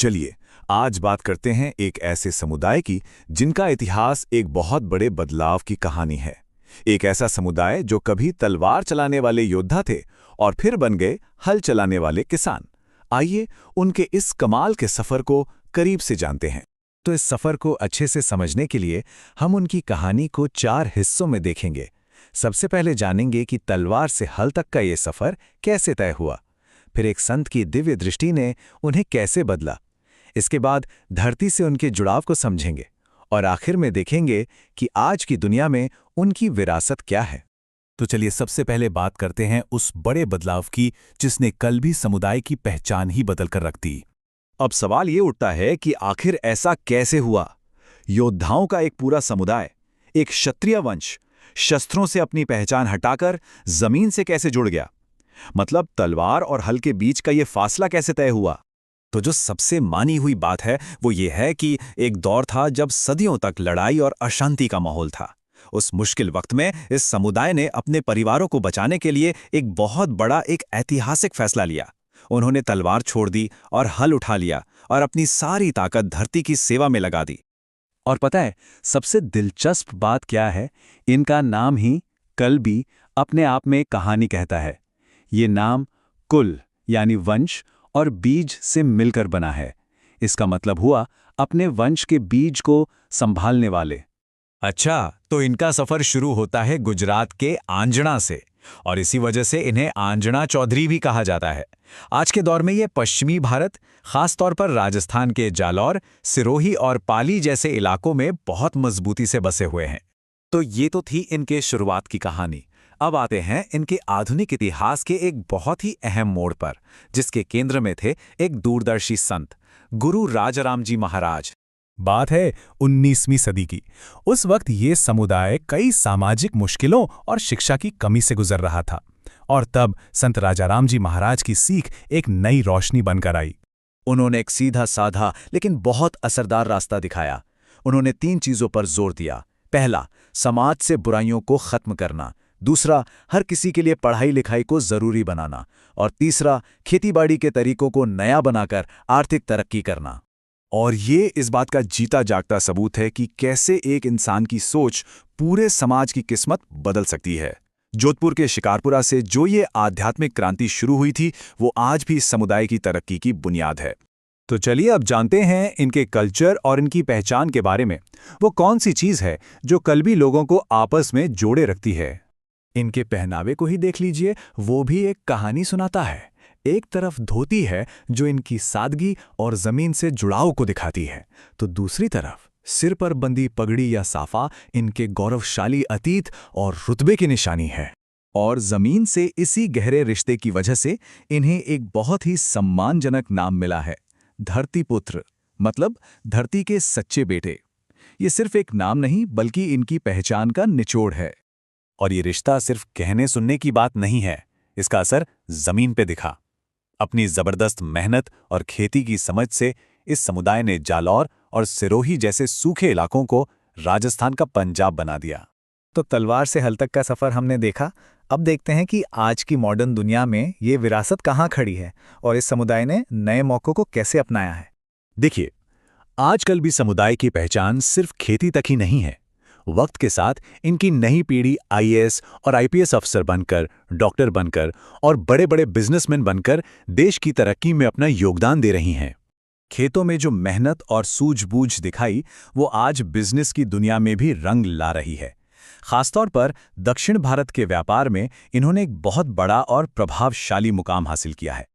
चलिए आज बात करते हैं एक ऐसे समुदाय की जिनका इतिहास एक बहुत बड़े बदलाव की कहानी है। एक ऐसा समुदाय जो कभी तलवार चलाने वाले योद्धा थे और फिर बन गए हल चलाने वाले किसान। आइए उनके इस कमाल के सफर को करीब से जानते हैं। तो इस सफर को अच्छे से समझने के लिए हम उनकी कहानी को 4 हिस्सों में देखेंगे। सबसे पहले जानेंगे कि तलवार से हल तक का ये सफर कैसे तय हुआ, फिर एक संत की दिव्य दृष्टि ने उन्हें कैसे बदला। इसके बाद धरती से उनके जुड़ाव को समझेंगे और आखिर में देखेंगे कि आज की दुनिया में उनकी विरासत क्या है। तो चलिए सबसे पहले बात करते हैं उस बड़े बदलाव की जिसने कल्बी समुदाय की पहचान ही बदल कर रख दी। अब सवाल ये उठता है कि आखिर ऐसा कैसे हुआ। योद्धाओं का एक पूरा समुदाय, एक क्षत्रिय वंश, शस्त्रों से अपनी पहचान हटाकर जमीन से कैसे जुड़ गया? मतलब तलवार और हल के बीच का ये फासला कैसे तय हुआ? तो जो सबसे मानी हुई बात है वो ये है कि एक दौर था जब सदियों तक लड़ाई और अशांति का माहौल था। उस मुश्किल वक्त में इस समुदाय ने अपने परिवारों को बचाने के लिए एक बहुत बड़ा एक ऐतिहासिक फैसला लिया। उन्होंने तलवार छोड़ दी और हल उठा लिया और अपनी सारी ताकत धरती की सेवा में लगा दी। और पता है सबसे दिलचस्प बात क्या है? इनका नाम ही कल्बी अपने आप में एक कहानी कहता है। ये नाम कुल यानी वंश और बीज से मिलकर बना है। इसका मतलब हुआ अपने वंश के बीज को संभालने वाले। अच्छा, तो इनका सफर शुरू होता है गुजरात के आंजना से और इसी वजह से इन्हें आंजना चौधरी भी कहा जाता है। आज के दौर में ये पश्चिमी भारत, खास तौर पर राजस्थान के जालौर, सिरोही और पाली जैसे इलाकों में बहुत मजबूती से बसे हुए हैं। तो ये तो थी इनके शुरुआत की कहानी। अब आते हैं इनके आधुनिक इतिहास के एक बहुत ही अहम मोड़ पर, जिसके केंद्र में थे एक दूरदर्शी संत, गुरु राजाराम जी महाराज। बात है 19वीं सदी की। उस वक्त ये समुदाय कई सामाजिक मुश्किलों और शिक्षा की कमी से गुजर रहा था और तब संत राजाराम जी महाराज की सीख एक नई रोशनी बनकर आई। उन्होंने एक सीधा साधा लेकिन बहुत असरदार रास्ता दिखाया। उन्होंने 3 चीजों पर जोर दिया। पहला, समाज से बुराइयों को खत्म करना। दूसरा, हर किसी के लिए पढ़ाई लिखाई को जरूरी बनाना। और तीसरा, खेतीबाड़ी के तरीकों को नया बनाकर आर्थिक तरक्की करना। और ये इस बात का जीता जागता सबूत है कि कैसे एक इंसान की सोच पूरे समाज की किस्मत बदल सकती है। जोधपुर के शिकारपुरा से जो ये आध्यात्मिक क्रांति शुरू हुई थी वो आज भी इस समुदाय की तरक्की की बुनियाद है। तो चलिए अब जानते हैं इनके कल्चर और इनकी पहचान के बारे में। वो कौन सी चीज़ है जो कल्बी लोगों को आपस में जोड़े रखती है? इनके पहनावे को ही देख लीजिए, वो भी एक कहानी सुनाता है। एक तरफ धोती है जो इनकी सादगी और जमीन से जुड़ाव को दिखाती है, तो दूसरी तरफ सिर पर बंदी पगड़ी या साफा इनके गौरवशाली अतीत और रुतबे की निशानी है। और जमीन से इसी गहरे रिश्ते की वजह से इन्हें एक बहुत ही सम्मानजनक नाम मिला है, धरती पुत्र, मतलब धरती के सच्चे बेटे। ये सिर्फ एक नाम नहीं बल्कि इनकी पहचान का निचोड़ है। और ये रिश्ता सिर्फ कहने सुनने की बात नहीं है, इसका असर जमीन पे दिखा। अपनी जबरदस्त मेहनत और खेती की समझ से इस समुदाय ने जालौर और सिरोही जैसे सूखे इलाकों को राजस्थान का पंजाब बना दिया। तो तलवार से हल तक का सफर हमने देखा। अब देखते हैं कि आज की मॉडर्न दुनिया में ये विरासत कहाँ खड़ी है और इस समुदाय ने नए मौकों को कैसे अपनाया है। देखिए, आजकल भी समुदाय की पहचान सिर्फ खेती तक ही नहीं है। वक्त के साथ इनकी नई पीढ़ी आईएएस और आईपीएस अफसर बनकर, डॉक्टर बनकर और बड़े बड़े बिजनेसमैन बनकर देश की तरक्की में अपना योगदान दे रही हैं। खेतों में जो मेहनत और सूझबूझ दिखाई वो आज बिजनेस की दुनिया में भी रंग ला रही है। खासतौर पर दक्षिण भारत के व्यापार में इन्होंने एक बहुत बड़ा और प्रभावशाली मुकाम हासिल किया है।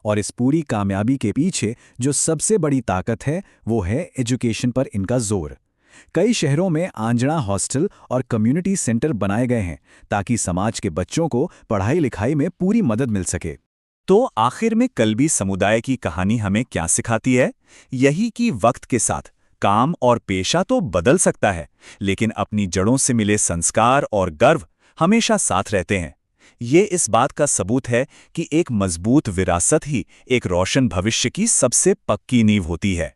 और इस पूरी कामयाबी के पीछे जो सबसे बड़ी ताकत है वो है एजुकेशन पर इनका जोर। कई शहरों में आंजना हॉस्टल और कम्युनिटी सेंटर बनाए गए हैं ताकि समाज के बच्चों को पढ़ाई लिखाई में पूरी मदद मिल सके। तो आखिर में कल्बी समुदाय की कहानी हमें क्या सिखाती है? यही कि वक्त के साथ काम और पेशा तो बदल सकता है, लेकिन अपनी जड़ों से मिले संस्कार और गर्व हमेशा साथ रहते हैं। ये इस बात का सबूत है कि एक मजबूत विरासत ही एक रोशन भविष्य की सबसे पक्की नींव होती है।